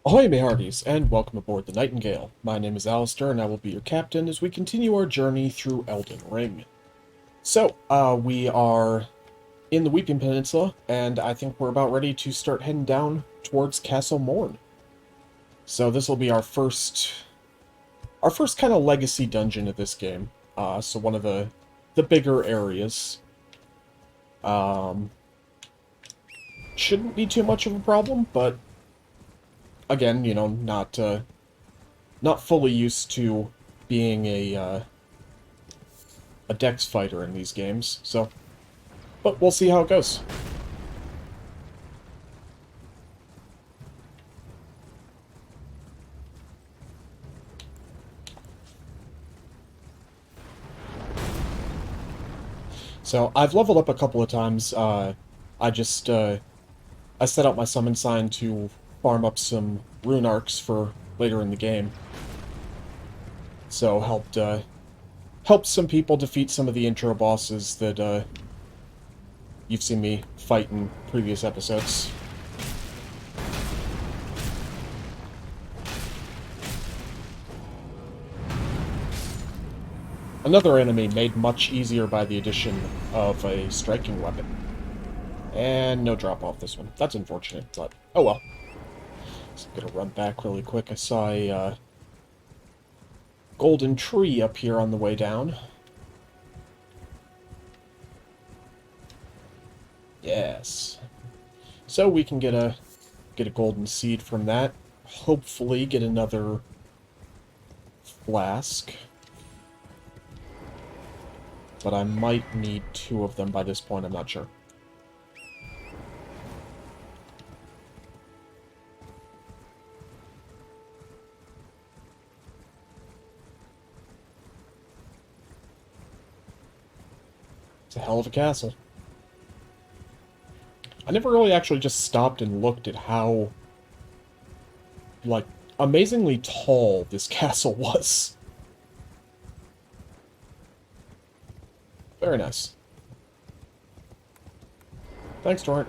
Ahoy, my hearties, and welcome aboard the Nightingale. My name is Alistair, and I will be your captain as we continue our journey through Elden Ring. We are in the Weeping Peninsula, and I think we're about ready to start heading down towards Castle Morne. So this will be our first kind of legacy dungeon of this game. So one of the bigger areas. Um, shouldn't be too much of a problem, but again, not fully used to being a dex fighter in these games, but we'll see how it goes. So I've leveled up a couple of times. I just I set out my summon sign to farm up some rune arcs for later in the game. So helped some people defeat some of the intro bosses that you've seen me fight in previous episodes. Another enemy made much easier by the addition of a striking weapon. And no drop off this one. That's unfortunate, but oh well. So I'm gonna run back really quick. I saw a golden tree up here on the way down. Yes. So we can get a golden seed from that. Hopefully get another flask. But I might need two of them by this point, I'm not sure. It's a hell of a castle. I never really actually just stopped and looked at how, like, amazingly tall this castle was. Very nice. Thanks, Torrent.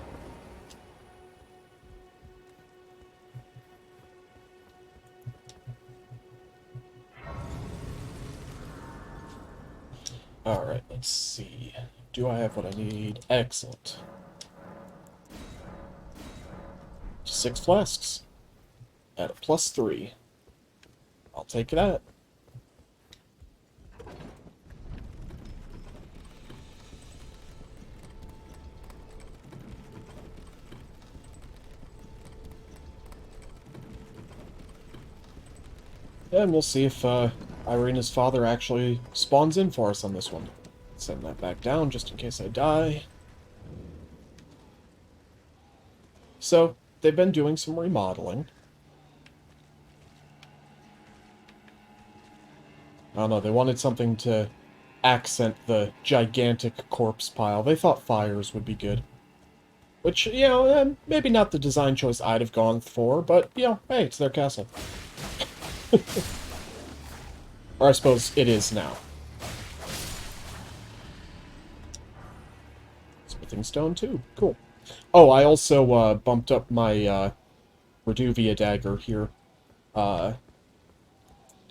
Alright, let's see. Do I have what I need? Excellent. 6 flasks. At a +3. I'll take that. And we'll see if Irina's father actually spawns in for us on this one. Send that back down just in case I die. So, they've been doing some remodeling. I don't know, they wanted something to accent the gigantic corpse pile. They thought fires would be good. Which, maybe not the design choice I'd have gone for, but, hey, it's their castle. Or I suppose it is now. Smithing stone, too. Cool. Oh, I also bumped up my Reduvia dagger here. I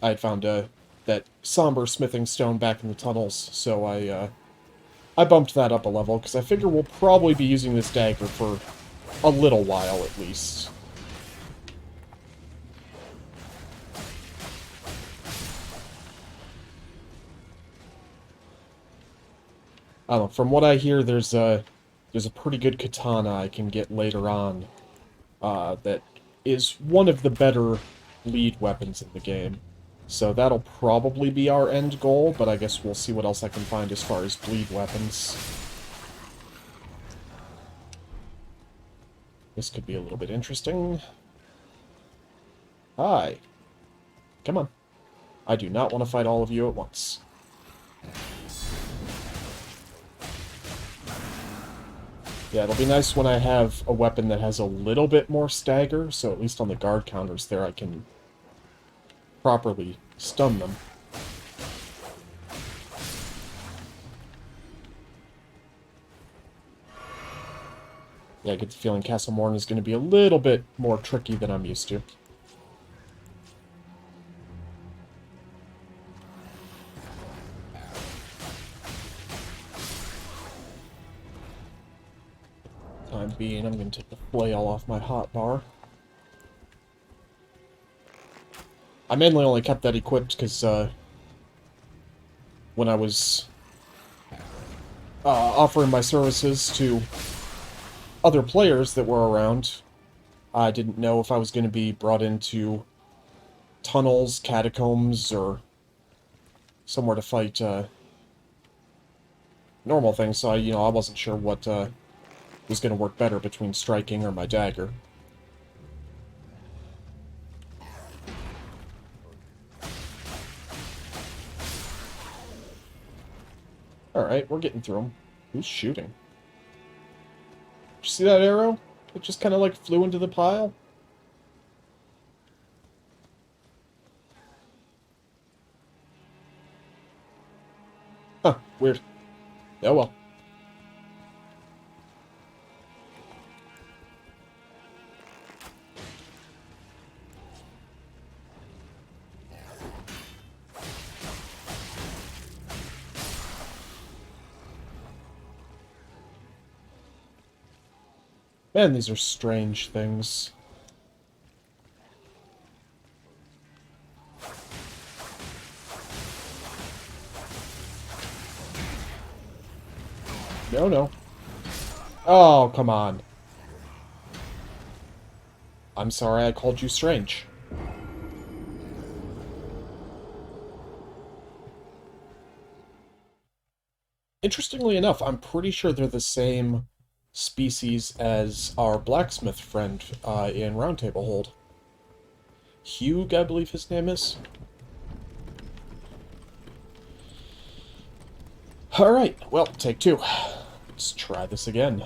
had found that somber smithing stone back in the tunnels, so I bumped that up a level, because I figure we'll probably be using this dagger for a little while, at least. I don't know, from what I hear, there's a pretty good katana I can get later on, that is one of the better lead weapons in the game. So that'll probably be our end goal, but I guess we'll see what else I can find as far as bleed weapons. This could be a little bit interesting. Hi. Come on. I do not want to fight all of you at once. Yeah, it'll be nice when I have a weapon that has a little bit more stagger, so at least on the guard counters there I can properly stun them. Yeah, I get the feeling Castle Morne is going to be a little bit more tricky than I'm used to. being. I'm going to take the flail off my hot bar. I mainly only kept that equipped because when I was offering my services to other players that were around, I didn't know if I was going to be brought into tunnels, catacombs, or somewhere to fight normal things, so I wasn't sure what was going to work better between striking or my dagger. Alright, we're getting through them. Who's shooting? Did you see that arrow? It just kind of like flew into the pile? Huh, weird. Oh well. Man, these are strange things. No, no. Oh, come on. I'm sorry I called you strange. Interestingly enough, I'm pretty sure they're the same species as our blacksmith friend in Roundtable Hold. Hugh, I believe his name is. Alright, well, take two. Let's try this again.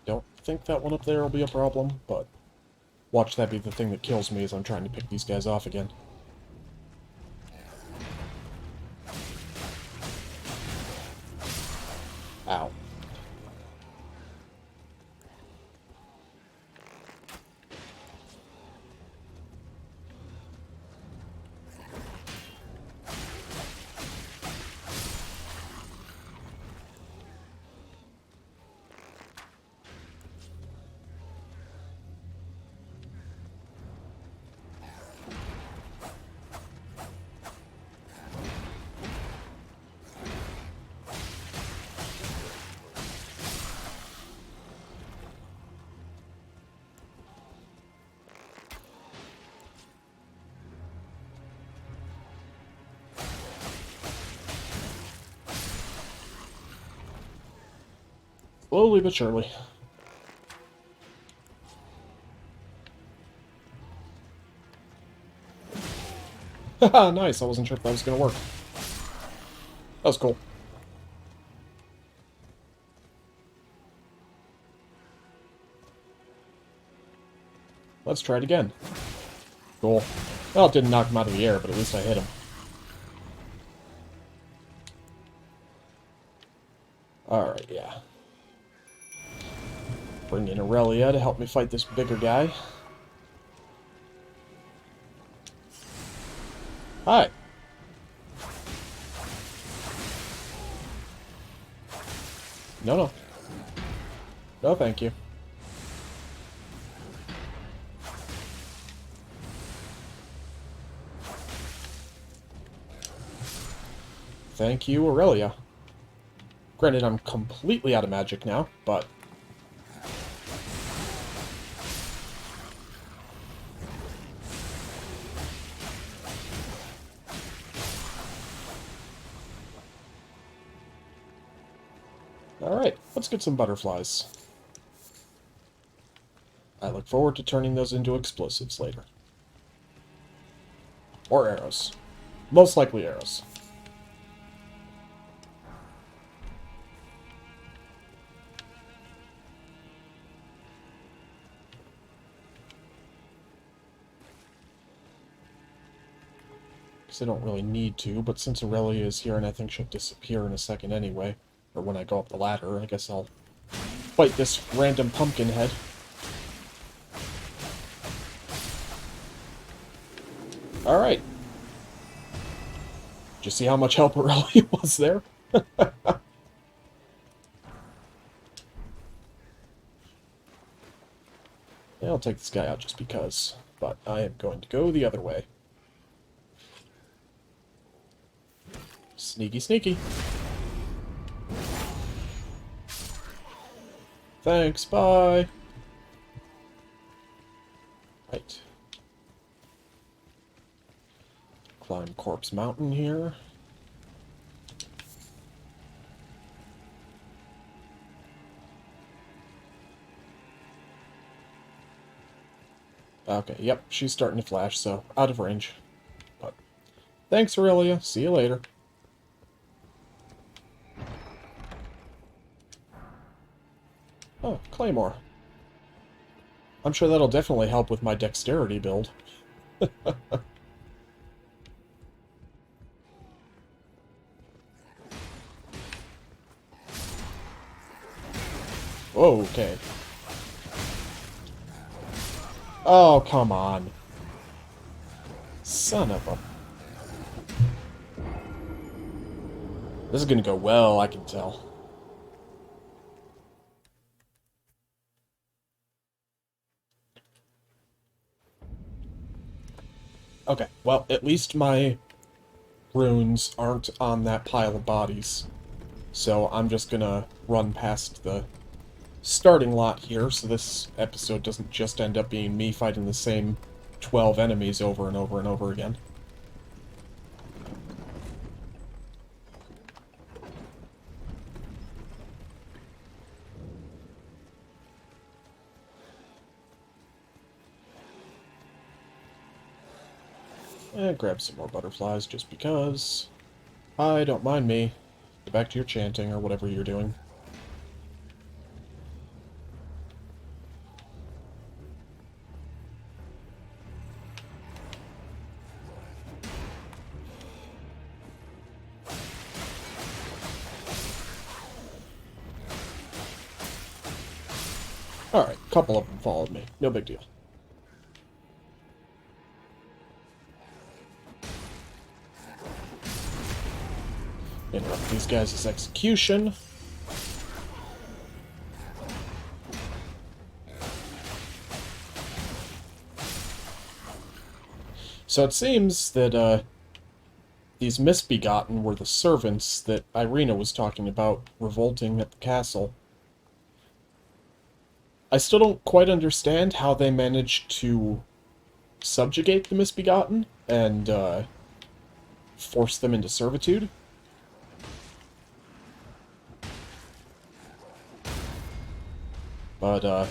Don't think that one up there will be a problem, but watch that be the thing that kills me as I'm trying to pick these guys off again. Ow. Slowly but surely. Haha, nice. I wasn't sure if that was going to work. That was cool. Let's try it again. Cool. Well, it didn't knock him out of the air, but at least I hit him. Alright, yeah. Bring in Aurelia to help me fight this bigger guy. Hi. No, no. No, thank you. Thank you, Aurelia. Granted, I'm completely out of magic now, but... Alright, let's get some butterflies. I look forward to turning those into explosives later. Or arrows. Most likely arrows. Because I don't really need to, but since Aurelia is here and I think she'll disappear in a second anyway, or when I go up the ladder, I guess I'll fight this random pumpkin head. Alright. Did you see how much help Aurelia was there? Yeah, I'll take this guy out just because, but I am going to go the other way. Sneaky, sneaky. Thanks, bye. Right. Climb Corpse Mountain here. Okay, yep, she's starting to flash, so out of range. But thanks, Aurelia. See you later. Oh, Claymore. I'm sure that'll definitely help with my dexterity build. Whoa, okay. Oh, come on. Son of a... This is gonna go well, I can tell. Okay, well, at least my runes aren't on that pile of bodies. So I'm just gonna run past the starting lot here, so this episode doesn't just end up being me fighting the same 12 enemies over and over and over again. And grab some more butterflies just because. Hi, don't mind me. Get back to your chanting or whatever you're doing. Alright, a couple of them followed me. No big deal. Interrupt these guys' execution. So it seems that, these misbegotten were the servants that Irina was talking about revolting at the castle. I still don't quite understand how they managed to subjugate the misbegotten and, force them into servitude. But,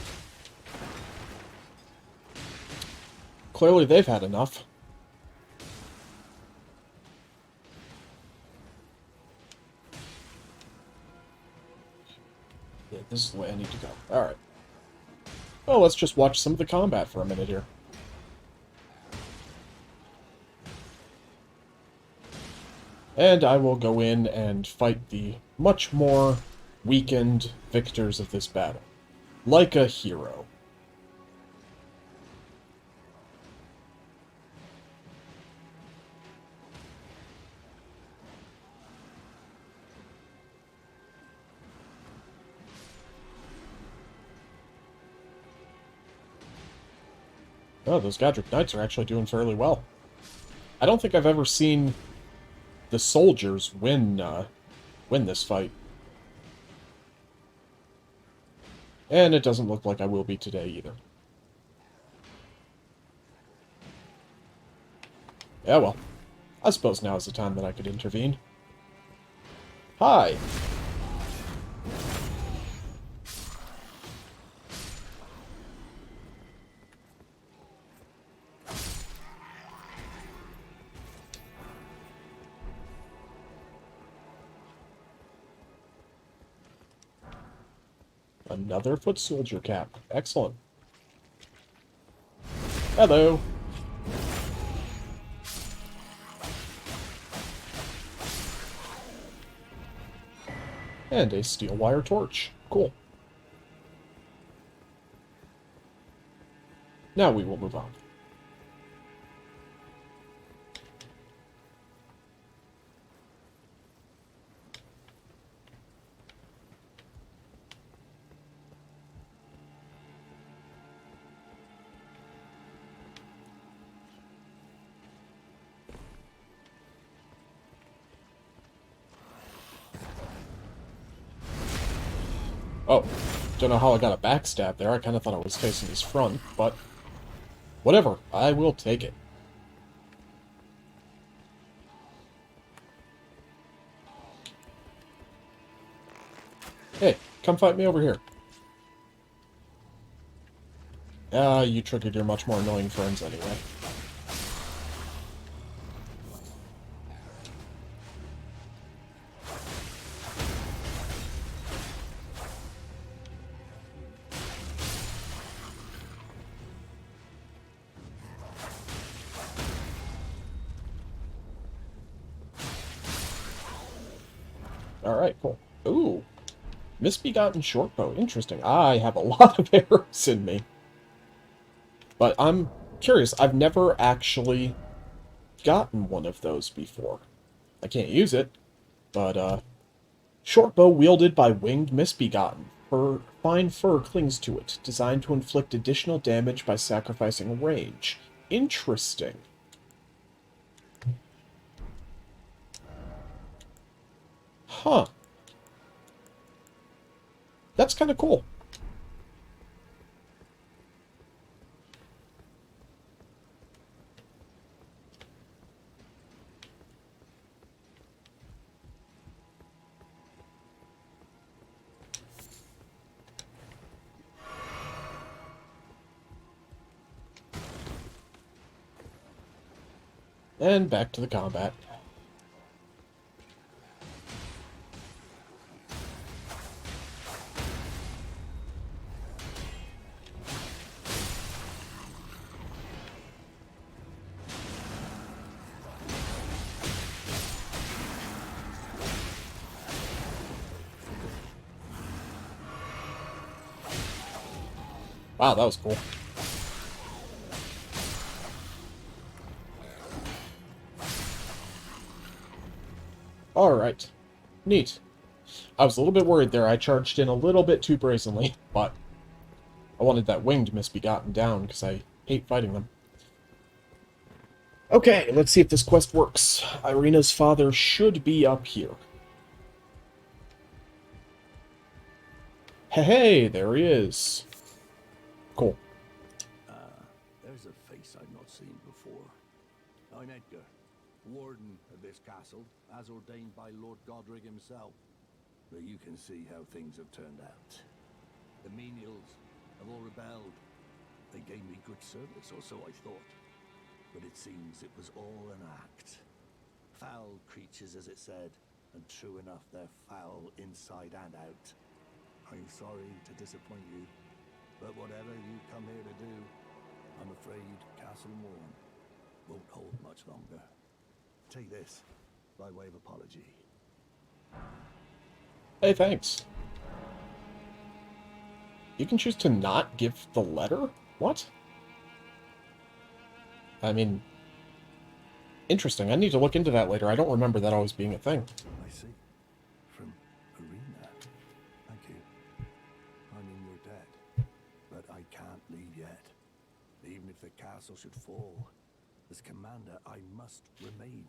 clearly they've had enough. Yeah, this is the way I need to go. Alright. Well, let's just watch some of the combat for a minute here. And I will go in and fight the much more weakened victors of this battle. Like a hero. Oh, those Godric Knights are actually doing fairly well. I don't think I've ever seen the soldiers win this fight. And it doesn't look like I will be today either. Yeah, well. I suppose now is the time that I could intervene. Hi! Another foot soldier cap. Excellent. Hello. And a steel wire torch. Cool. Now we will move on. Oh, don't know how I got a backstab there. I kind of thought it was facing his front, but whatever. I will take it. Hey, come fight me over here. You triggered your much more annoying friends anyway. Alright, cool. Ooh. Misbegotten shortbow. Interesting. I have a lot of arrows in me. But I'm curious. I've never actually gotten one of those before. I can't use it, but, shortbow wielded by winged misbegotten. Fine fur clings to it, designed to inflict additional damage by sacrificing range. Interesting. Huh. That's kind of cool. And back to the combat. Wow, that was cool. Alright. Neat. I was a little bit worried there. I charged in a little bit too brazenly, but I wanted that winged misbegotten down because I hate fighting them. Okay, let's see if this quest works. Irina's father should be up here. Hey, there he is. Cool. There's a face I've not seen before. I'm Edgar, warden of this castle, as ordained by Lord Godric himself. But you can see how things have turned out. The menials have all rebelled. They gave me good service, or so I thought. But it seems it was all an act. Foul creatures, as it said, and true enough, they're foul inside and out. I'm sorry to disappoint you, but whatever you come here to do, I'm afraid Castle Morne won't hold much longer. Take this, by way of apology. Hey, thanks. You can choose to not give the letter? What? I mean, interesting. I need to look into that later. I don't remember that always being a thing. I see. From Arena. Thank you. I'm in your debt. But I can't leave yet. Even if the castle should fall, as commander, I must remain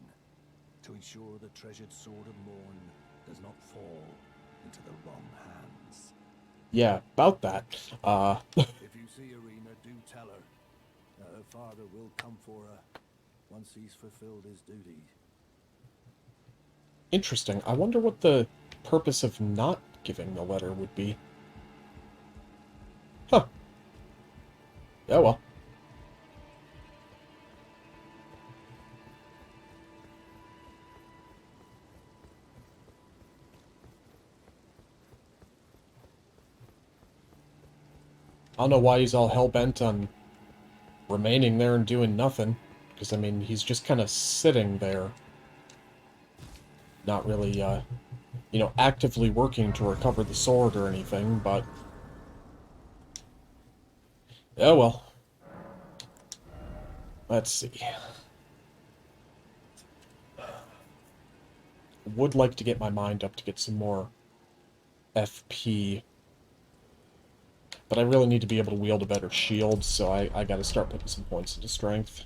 to ensure the treasured sword of Morne does not fall into the wrong hands. Yeah, about that. If you see Arena, do tell her that her father will come for her once he's fulfilled his duties. Interesting. I wonder what the purpose of not giving the letter would be. Huh. Yeah, well. I don't know why he's all hell-bent on remaining there and doing nothing. Because, I mean, he's just kind of sitting there. Not really, you know, actively working to recover the sword or anything, but... Oh well. Let's see. Would like to get my mind up to get some more FP. But I really need to be able to wield a better shield, so I gotta start putting some points into strength.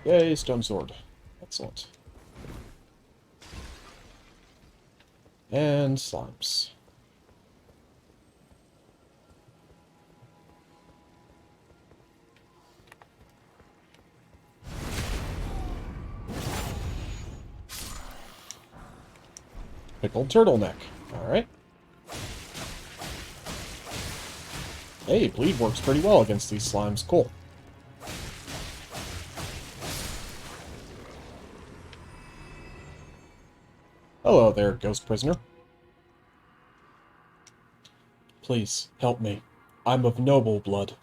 Yay, stone sword. Excellent. And slimes. Pickled turtleneck. Alright. Hey, bleed works pretty well against these slimes. Cool. Hello there, ghost prisoner. Please, help me. I'm of noble blood.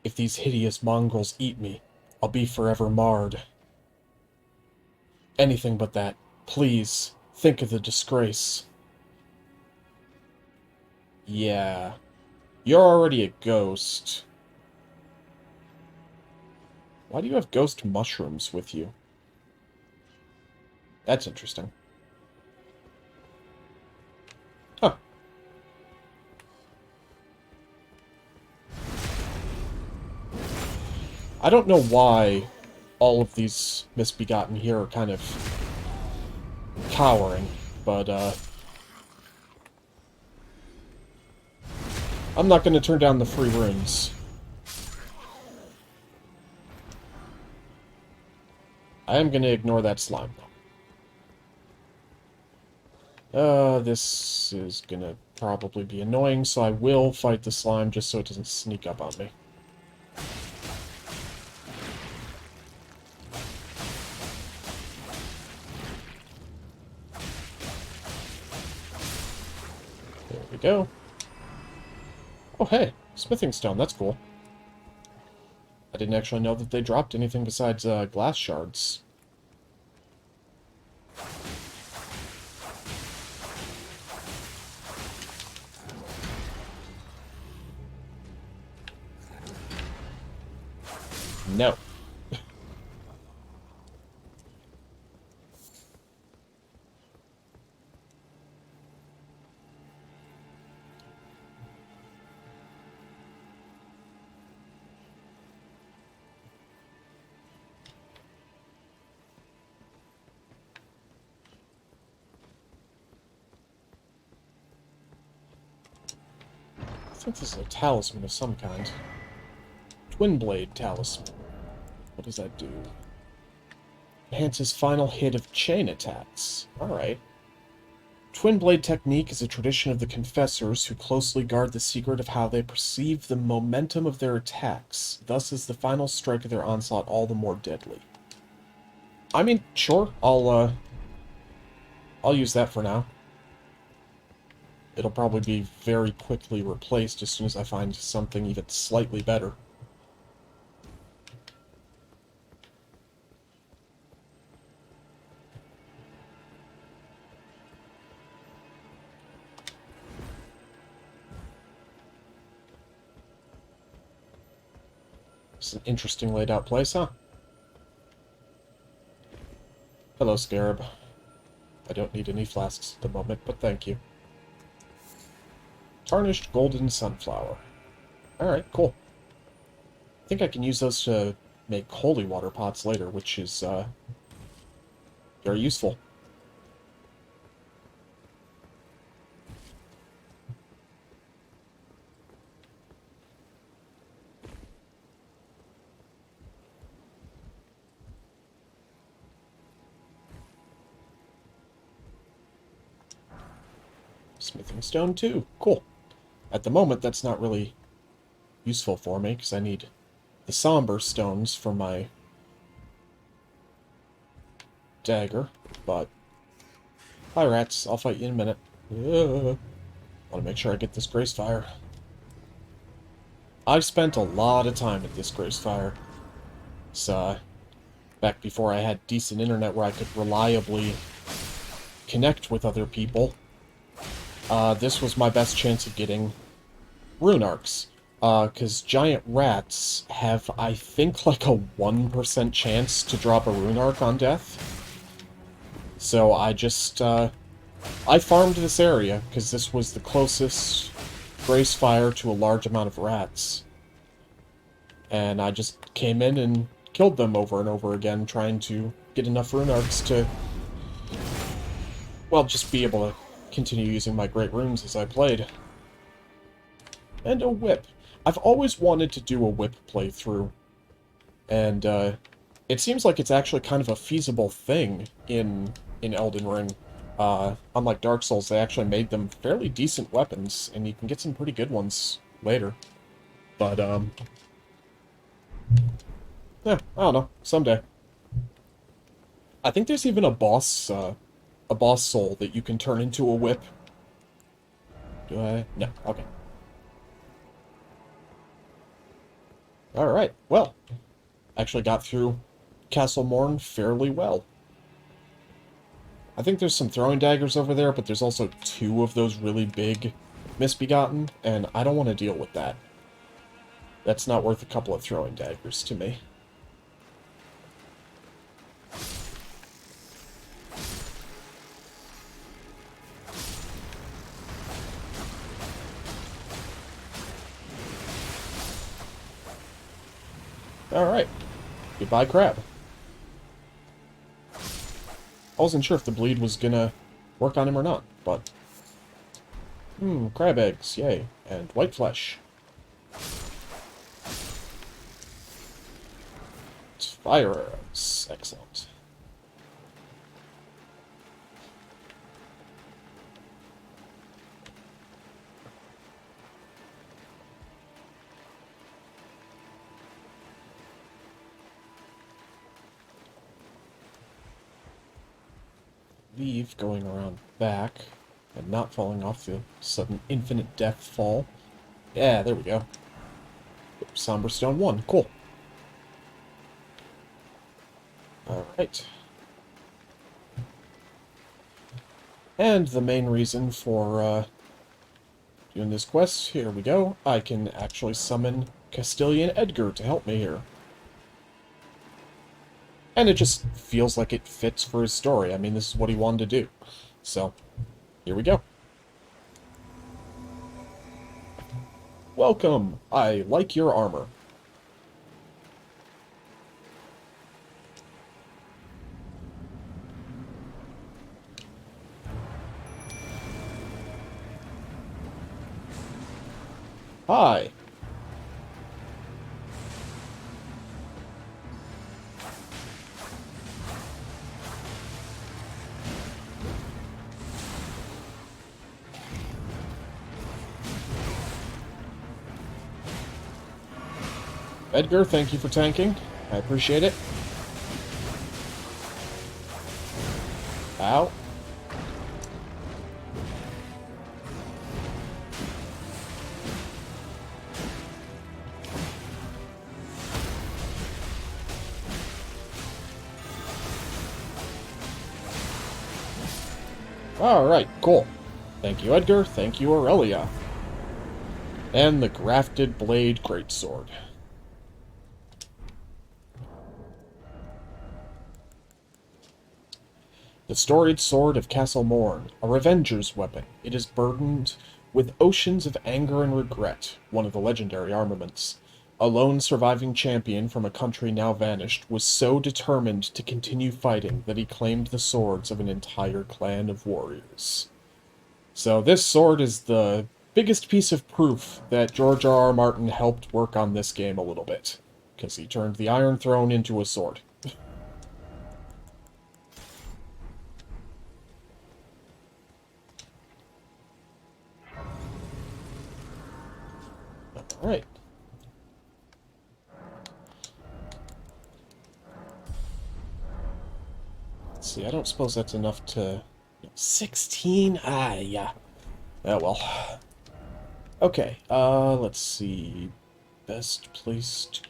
If these hideous mongrels eat me, I'll be forever marred. Anything but that. Please, think of the disgrace. Yeah. You're already a ghost. Why do you have ghost mushrooms with you? That's interesting. Huh. I don't know why all of these misbegotten here are kind of cowering, but, I'm not going to turn down the free runes. I am going to ignore that slime, though. This is going to probably be annoying, so I will fight the slime just so it doesn't sneak up on me. There we go. Oh, hey, smithing stone, that's cool. I didn't actually know that they dropped anything besides glass shards. No. I think this is a talisman of some kind. Twin Blade Talisman. What does that do? Enhances final hit of chain attacks. Alright. Twin Blade technique is a tradition of the Confessors who closely guard the secret of how they perceive the momentum of their attacks. Thus is the final strike of their onslaught all the more deadly. I mean, sure, I'll use that for now. It'll probably be very quickly replaced as soon as I find something even slightly better. It's an interesting laid out place, huh? Hello, Scarab. I don't need any flasks at the moment, but thank you. Tarnished golden sunflower. Alright, cool. I think I can use those to make holy water pots later, which is, very useful. Smithing stone 2. Cool. At the moment, that's not really useful for me, because I need the somber stones for my dagger, but... Hi, rats. I'll fight you in a minute. Want to make sure I get this Grace Fire. I've spent a lot of time at this Grace Fire. It's, back before I had decent internet where I could reliably connect with other people. This was my best chance of getting rune arcs. Because giant rats have, I think, like a 1% chance to drop a rune arc on death. So I just, I farmed this area, because this was the closest Grace Fire to a large amount of rats. And I just came in and killed them over and over again, trying to get enough rune arcs to, well, just be able to continue using my great runes as I played. And a whip. I've always wanted to do a whip playthrough. And, it seems like it's actually kind of a feasible thing in Elden Ring. Unlike Dark Souls, they actually made them fairly decent weapons, and you can get some pretty good ones later. But, yeah, I don't know. Someday. I think there's even a boss soul that you can turn into a whip. Do I? No. Okay. Alright, well. Actually got through Castle Morne fairly well. I think there's some throwing daggers over there, but there's also 2 of those really big Misbegotten, and I don't want to deal with that. That's not worth a couple of throwing daggers to me. Alright. Goodbye, crab. I wasn't sure if the bleed was gonna work on him or not, but... crab eggs, yay. And white flesh. It's fire arrows. Excellent. Leave going around back and not falling off the sudden infinite death fall. Yeah, there we go. Somber Stone 1. Cool. Alright. And the main reason for doing this quest, here we go. I can actually summon Castilian Edgar to help me here. And it just feels like it fits for his story. I mean, this is what he wanted to do. So, here we go. Welcome! I like your armor. Hi! Edgar, thank you for tanking. I appreciate it. Ow. Alright, cool. Thank you, Edgar. Thank you, Aurelia. And the Grafted Blade Greatsword. The Storied Sword of Castle Morne, a revenger's weapon. It is burdened with oceans of anger and regret, one of the legendary armaments. A lone surviving champion from a country now vanished was so determined to continue fighting that he claimed the swords of an entire clan of warriors. So this sword is the biggest piece of proof that George R.R. Martin helped work on this game a little bit, because he turned the Iron Throne into a sword. Let's see, I don't suppose that's enough to... 16? Ah, yeah. Oh, well. Okay, let's see. Best place to...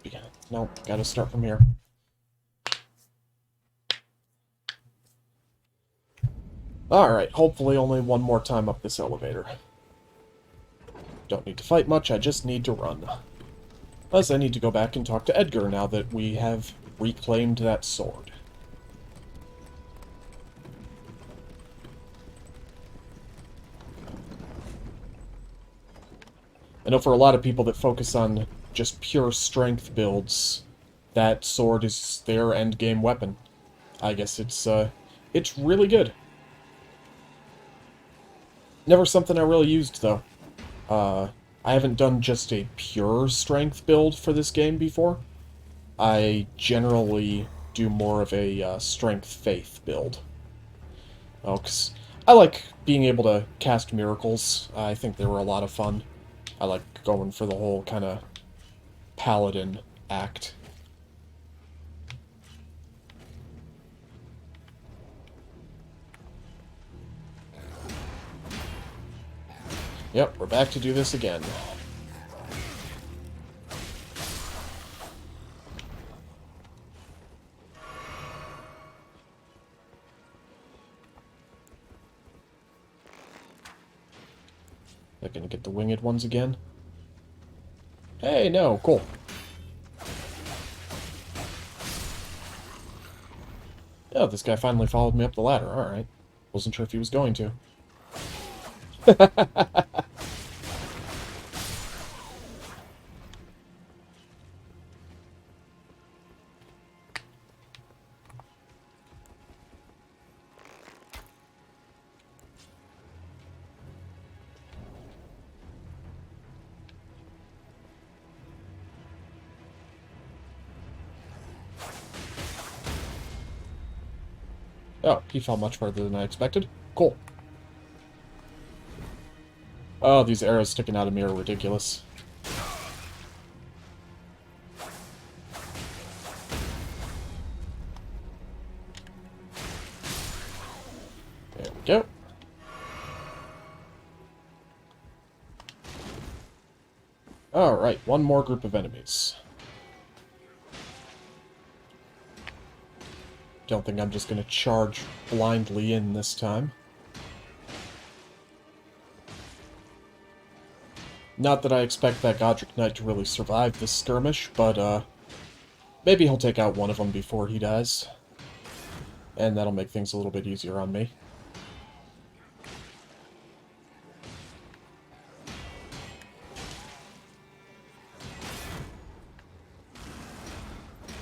Yeah, no, gotta start from here. Alright, hopefully only one more time up this elevator. Don't need to fight much, I just need to run. Plus, I need to go back and talk to Edgar now that we have reclaimed that sword. I know for a lot of people that focus on just pure strength builds, that sword is their endgame weapon. I guess it's really good. Never something I really used, though. I haven't done just a pure strength build for this game before. I generally do more of a strength faith build. Oh, 'cause I like being able to cast miracles. I think they were a lot of fun. I like going for the whole kind of paladin act. Yep, we're back to do this again. They're gonna get the winged ones again. Hey, no, cool. Oh, this guy finally followed me up the ladder. Alright. Wasn't sure if he was going to. Oh, he fell much further than I expected. Cool. Oh, these arrows sticking out of me are ridiculous. There we go. Alright, one more group of enemies. Don't think I'm just gonna charge blindly in this time. Not that I expect that Godric Knight to really survive this skirmish, but, maybe he'll take out one of them before he dies. And that'll make things a little bit easier on me.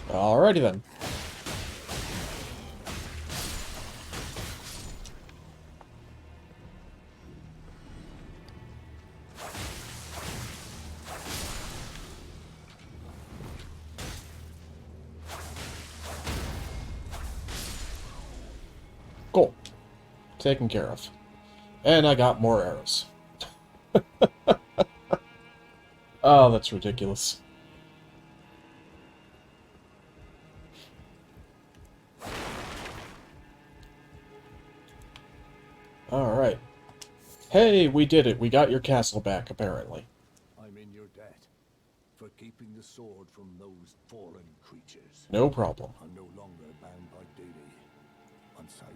Alrighty then. Cool. Taken care of. And I got more arrows. Oh, that's ridiculous. Alright. Hey, we did it. We got your castle back, apparently. I'm in your debt for keeping the sword from those fallen creatures. No problem. I'm no longer bound by duty. Once I've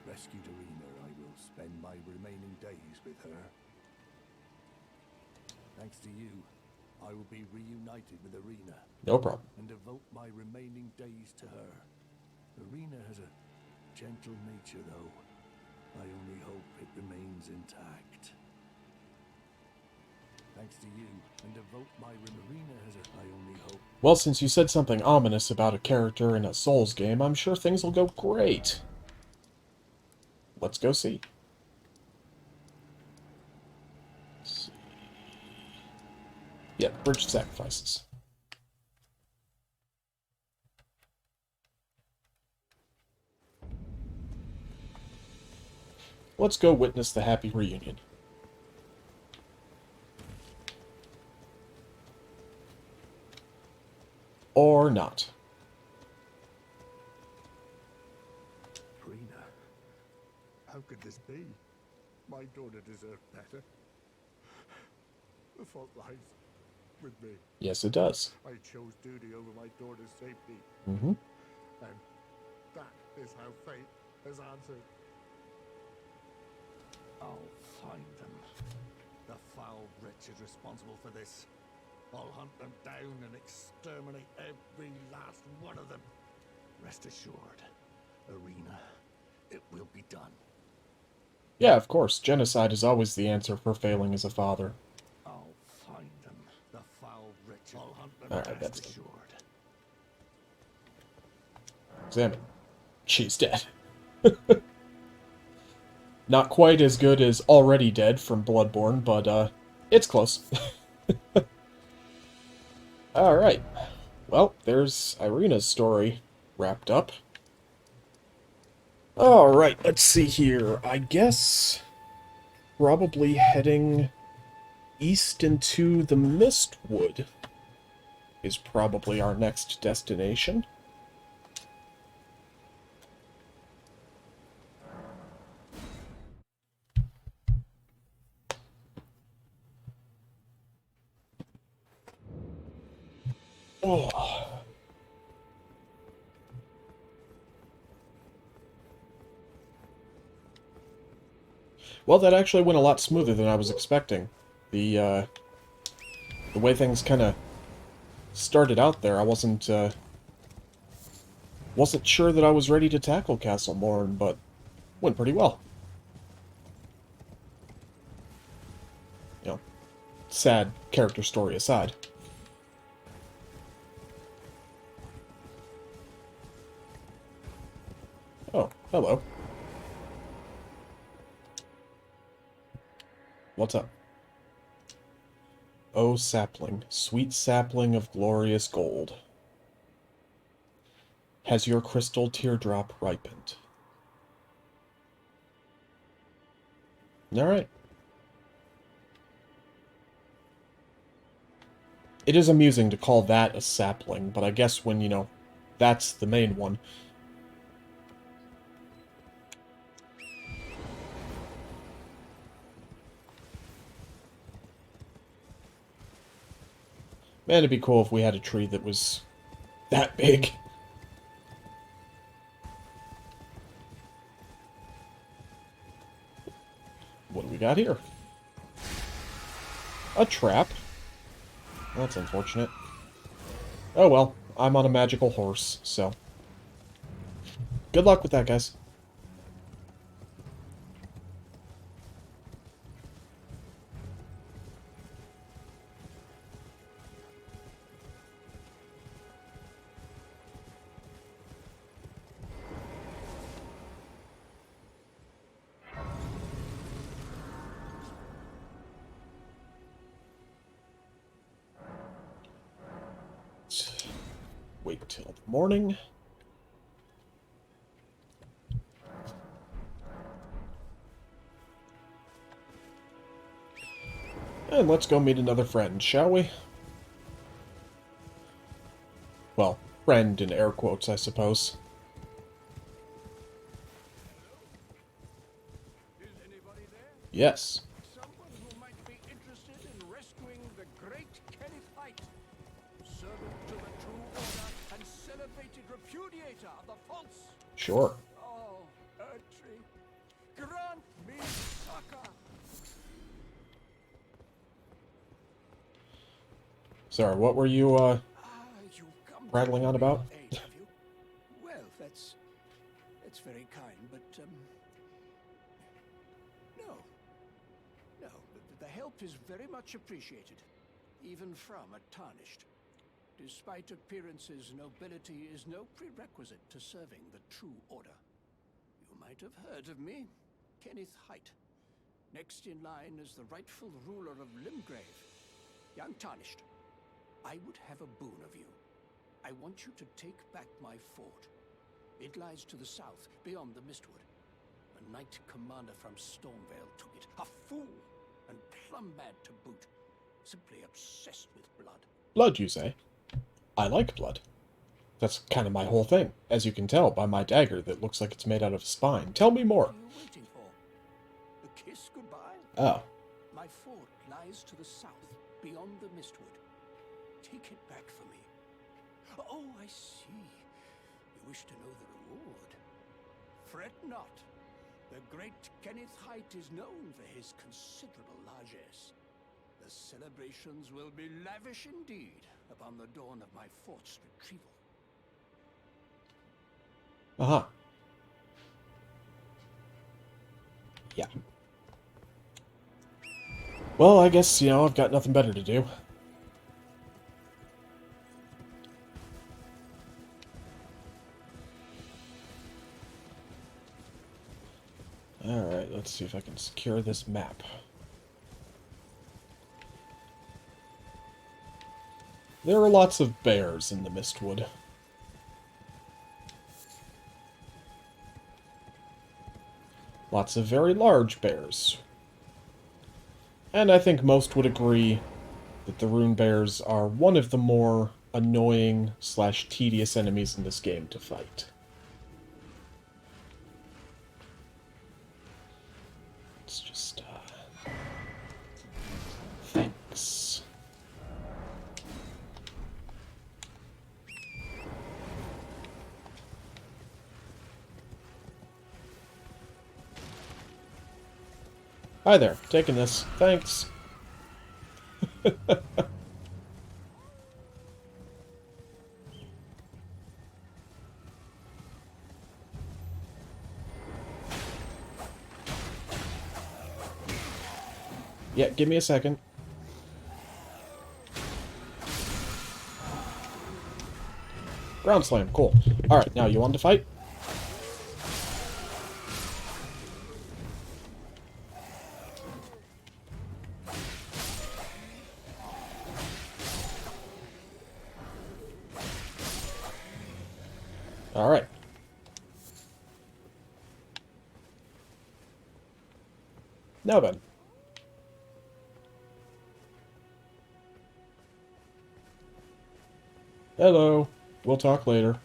rescued Arena, I will spend my remaining days with her. Thanks to you, I will be reunited with Arena No problem. and devote my remaining days to her. Arena has a gentle nature, though. I only hope it remains intact. Thanks to you, and devote my Arena has a... I only hope... Well, since you said something ominous about a character in a Souls game, I'm sure things will go great. Let's go see. Let's see. Yep, Bridge of Sacrifices. Let's go witness the happy reunion. Or not. How could this be? My daughter deserved better. The fault lies with me. Yes, it does. I chose duty over my daughter's safety. Mm-hmm. And that is how fate has answered. I'll find them. The foul wretches responsible for this. I'll hunt them down and exterminate every last one of them. Rest assured, Arena, it will be done. Yeah, of course. Genocide is always the answer for failing as a father. I'll find them. The foul wretches. I'll hunt them. Alright, that's rest assured. Examine. She's dead. Not quite as good as Already Dead from Bloodborne, but, it's close. Alright. Well, there's Irina's story wrapped up. Alright, let's see here. I guess probably heading east into the Mistwood is probably our next destination. Oh. Well, that actually went a lot smoother than I was expecting. The way things kind of started out there, I wasn't sure that I was ready to tackle Castle Morne, but went pretty well. You know, sad character story aside. Oh, hello. What's up? Oh, sapling, sweet sapling of glorious gold. Has your crystal teardrop ripened? Alright. It is amusing to call that a sapling, but I guess when, you know, that's the main one. Man, it'd be cool if we had a tree that was that big. What do we got here? A trap. That's unfortunate. Oh well, I'm on a magical horse, so... Good luck with that, guys. Wait till the morning. And let's go meet another friend, shall we? Well, friend in air quotes, I suppose. Is anybody there? Yes. Someone who might be interested in rescuing the great Kenneth Height, servant to the true order and celebrated repudiator of the false. Sure. Oh, Ertry, grant me succor. Sorry, what were you, You come rattling on about? aid, have you? Well, that's very kind, but no, the help is very much appreciated, even from a tarnished. Despite appearances, nobility is no prerequisite to serving the true order. You might have heard of me, Kenneth Height. Next in line is the rightful ruler of Limgrave, young Tarnished. I would have a boon of you. I want you to take back my fort. It lies to the south, beyond the Mistwood. A knight commander from Stormvale took it. A fool, and plumb mad to boot. Simply obsessed with blood. Blood, you say? I like blood. That's kind of my whole thing, as you can tell by my dagger that looks like it's made out of spine. Tell me more. What are you waiting for? Oh. My fort lies to the south, beyond the Mistwood. Take it back for me. Oh, I see. You wish to know the reward. Fret not. The great Kenneth Height is known for his considerable largesse. The celebrations will be lavish indeed upon the dawn of my fort's retrieval. Uh-huh. Yeah. Well, I guess, I've got nothing better to do. Alright, let's see if I can secure this map. There are lots of bears in the Mistwood. Lots of very large bears. And I think most would agree that the rune bears are one of the more annoying / tedious enemies in this game to fight. It's just, thanks. Hi there, taking this. Thanks. Yeah, give me a second. Ground slam, cool. Alright, now you want to fight? Alright. Now then. Hello. We'll talk later.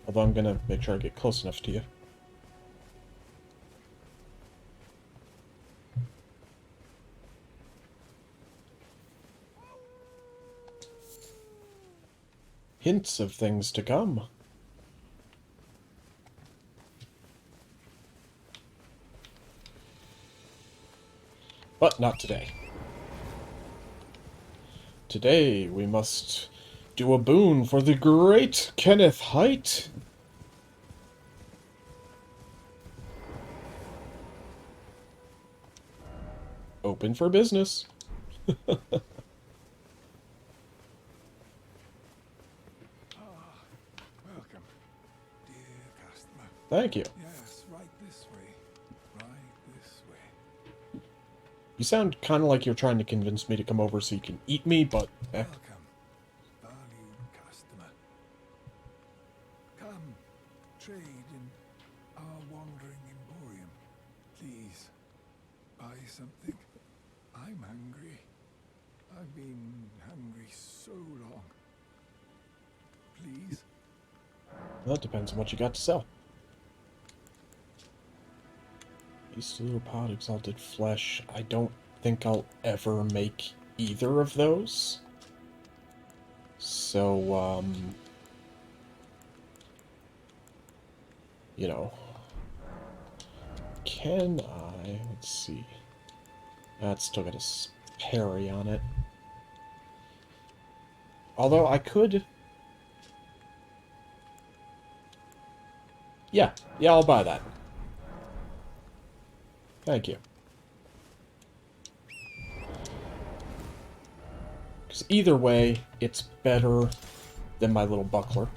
Although I'm gonna make sure I get close enough to you. Hints of things to come. But not today. Today we must do a boon for the great Kenneth Height. Open for business. Welcome, dear customer. Thank you. Yes, right this way. Right this way. You sound kind of like you're trying to convince me to come over so you can eat me, but Welcome, valued customer. Come, trade in our wandering emporium. Please, buy something. I'm hungry. I've been hungry so long. Please? well, it depends on what you got to sell. Beast pod, exalted flesh. I don't think I'll ever make either of those. So, can I? Let's see. That's still got a parry on it. Although I could. Yeah, I'll buy that. Thank you. Because either way, it's better than my little buckler.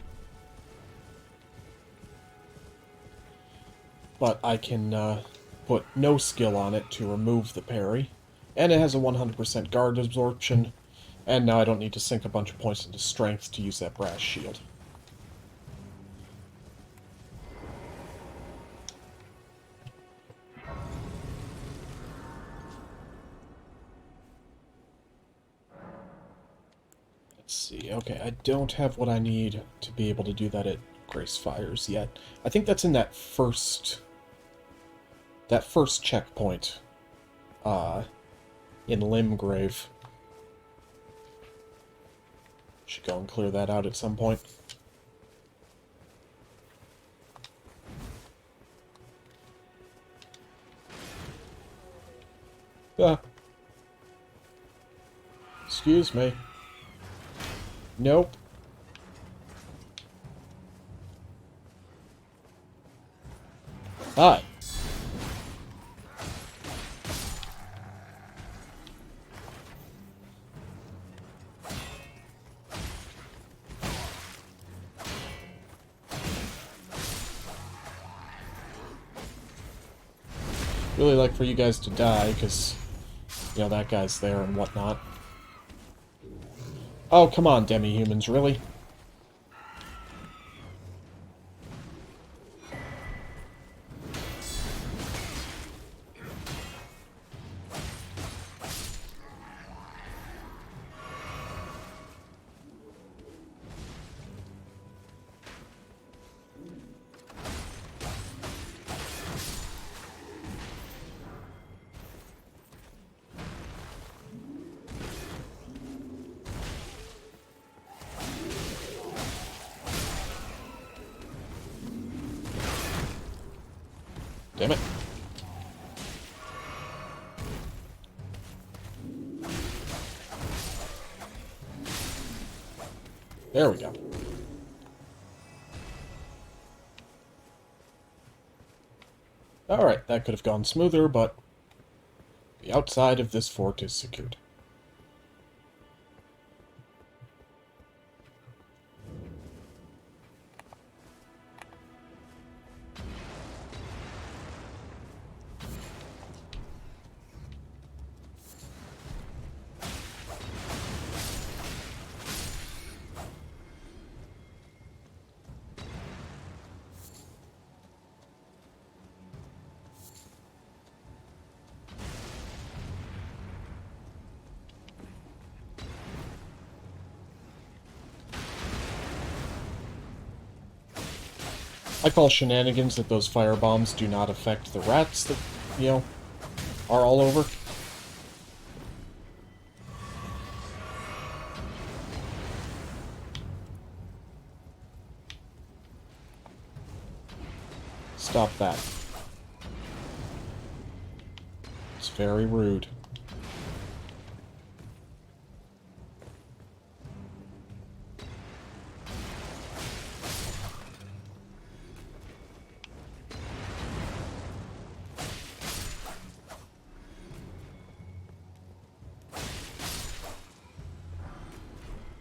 But I can put no skill on it to remove the parry. And it has a 100% guard absorption. And now I don't need to sink a bunch of points into strength to use that brass shield. Let's see. Okay, I don't have what I need to be able to do that at Grace Fires yet. I think that's in that first checkpoint uh, in Limgrave. Should go and clear that out at some point. Ah. Excuse me. Nope. Hi. Really like for you guys to die, because, you know, that guy's there and whatnot. Oh, come on, demi-humans, really? Damn it. There we go. Alright, that could have gone smoother, but the outside of this fort is secured. I call shenanigans that those firebombs do not affect the rats that, you know, are all over. Stop that. It's very rude.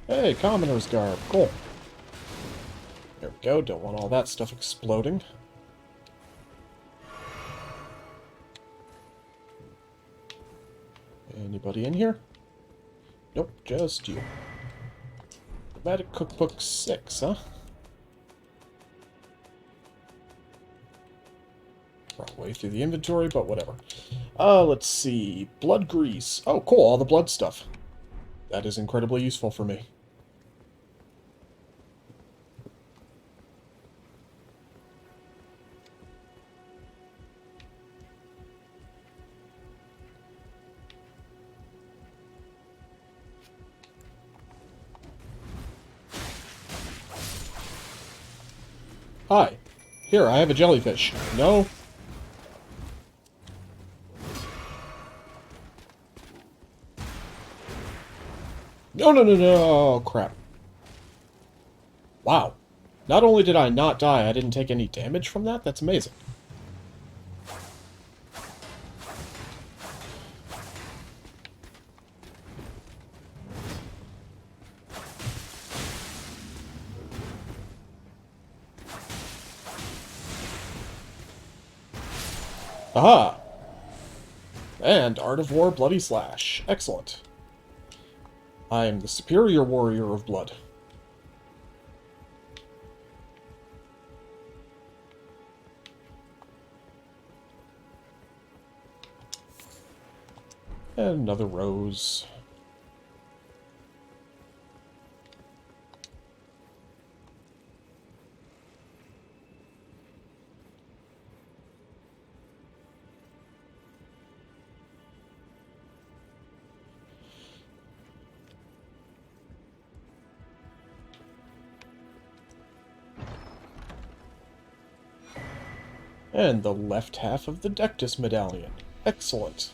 Hey, Commoner's Garb. Cool. There we go. Don't want all that stuff exploding. Anybody in here? Nope, just you. Dramatic Cookbook 6, huh? Wrong way through the inventory, but whatever. Let's see. Blood grease. Oh, cool, all the blood stuff. That is incredibly useful for me. Hi. Here, I have a jellyfish. No? No, no, no, no. Oh, crap. Wow. Not only did I not die, I didn't take any damage from that? That's amazing. Aha! And Art of War Bloody Slash. Excellent. I am the superior warrior of blood. And another rose. And the left half of the Dectus medallion. Excellent.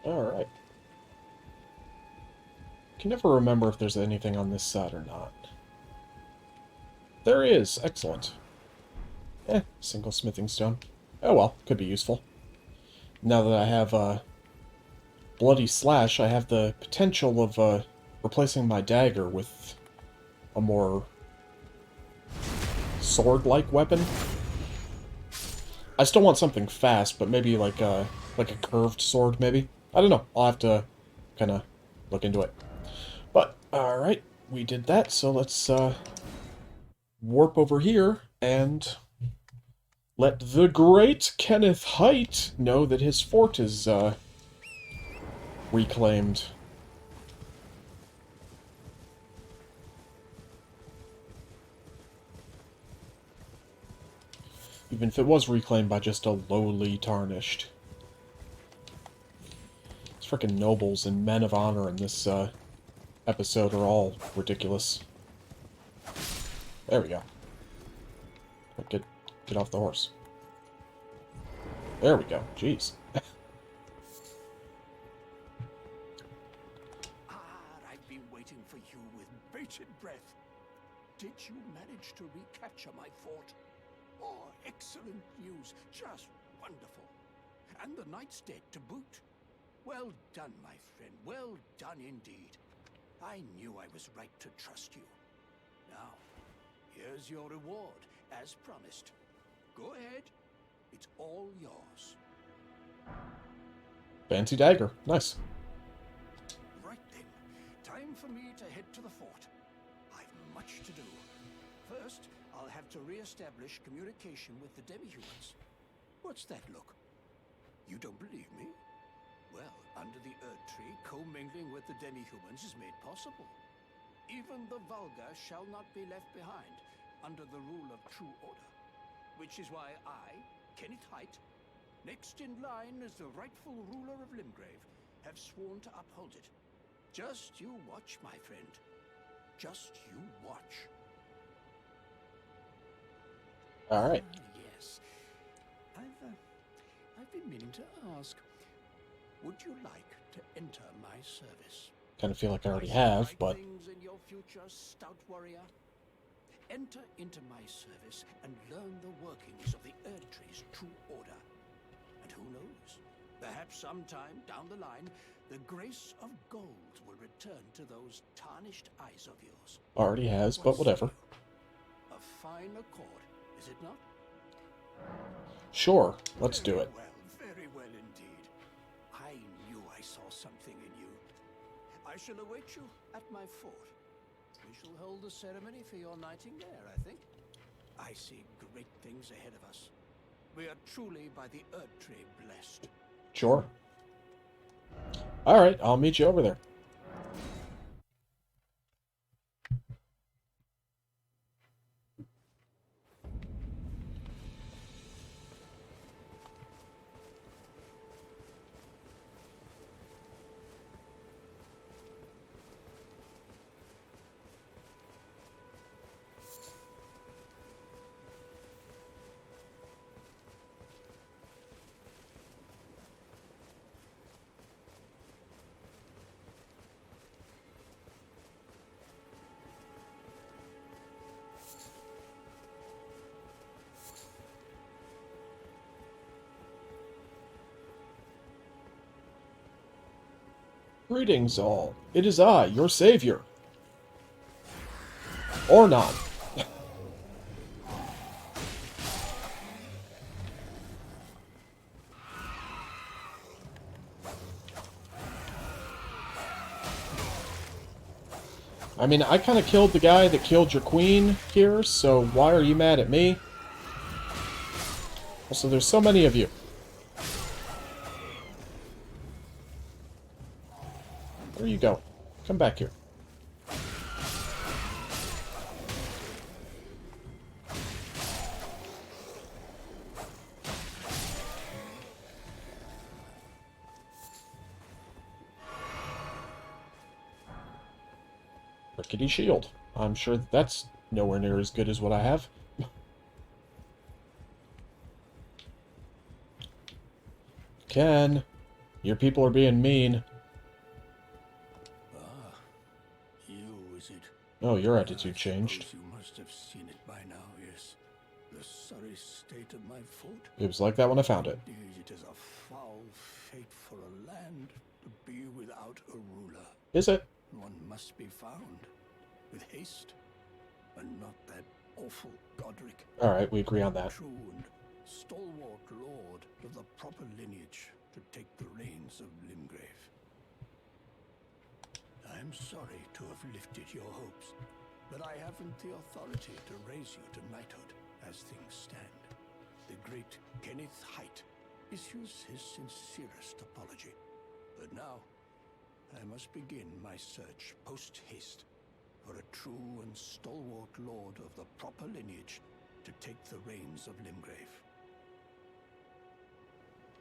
Alright. Can never remember if there's anything on this side or not. There is. Excellent. Single smithing stone. Oh well, could be useful. Now that I have Bloody Slash, I have the potential of replacing my dagger with a more sword-like weapon. I still want something fast, but maybe like a curved sword, maybe? I don't know. I'll have to kind of look into it. But, alright, we did that, so let's warp over here and let the great Kenneth Height know that his fort is reclaimed. Even if it was reclaimed by just a lowly tarnished. These frickin' nobles and men of honor in this episode are all ridiculous. There we go. Get off the horse. There we go. Jeez. I've been waiting for you with bated breath. Did you manage to recapture my fort? Oh, excellent news. Just wonderful. And the knight's dead to boot. Well done, my friend. Well done indeed. I knew I was right to trust you. Now, here's your reward, as promised. Go ahead. It's all yours. Fancy dagger. Nice. Right then. Time for me to head to the fort. I've much to do. First, I'll have to re-establish communication with the demi-humans. What's that look? You don't believe me? Well, under the Earth Tree, commingling with the demi-humans is made possible. Even the vulgar shall not be left behind under the rule of true order. Which is why I, Kenneth Height, next in line as the rightful ruler of Limgrave, have sworn to uphold it. Just you watch, my friend. Just you watch. Alright. Yes. I've been meaning to ask. Would you like to enter my service? Kind of feel like I already have, but... Things in your future, stout warrior. Enter into my service and learn the workings of the Earth Tree's true order. And who knows? Perhaps sometime down the line, the grace of gold will return to those tarnished eyes of yours. Already has, but whatever. A fine accord, is it not? Sure, let's do it. Very well indeed. I knew I saw something in you. I shall await you at my fort. We shall hold the ceremony for your knighting there, I think. I see great things ahead of us. We are truly by the Earth Tree blessed. Sure. Alright, I'll meet you over there. Greetings, all. It is I, your savior. Or not. I mean, I kind of killed the guy that killed your queen here, so why are you mad at me? Also, there's so many of you. There you go. Come back here. Rickety shield. I'm sure that's nowhere near as good as what I have. Ken, your people are being mean. Ah, you, is it? Oh, your I attitude changed. suppose you must have seen it by now, yes. The sorry state of my foot. It was like that when I found it. Indeed, it is a foul fate for a land to be without a ruler. Is it? One must be found with haste, and not that awful Godric. Alright, we agree on that. True and stalwart lord of the proper lineage to take the reins of Limgrave. I'm sorry to have lifted your hopes, but I haven't the authority to raise you to knighthood as things stand. The great Kenneth Height issues his sincerest apology. But now, I must begin my search post-haste for a true and stalwart lord of the proper lineage to take the reins of Limgrave.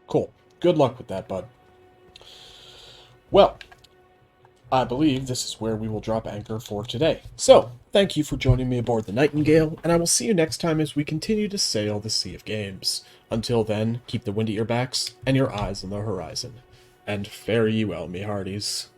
Cool. Good luck with that, bud. Well, I believe this is where we will drop anchor for today. So, thank you for joining me aboard the Nightingale, and I will see you next time as we continue to sail the Sea of Games. Until then, keep the wind at your backs and your eyes on the horizon. And fare ye well, me hearties.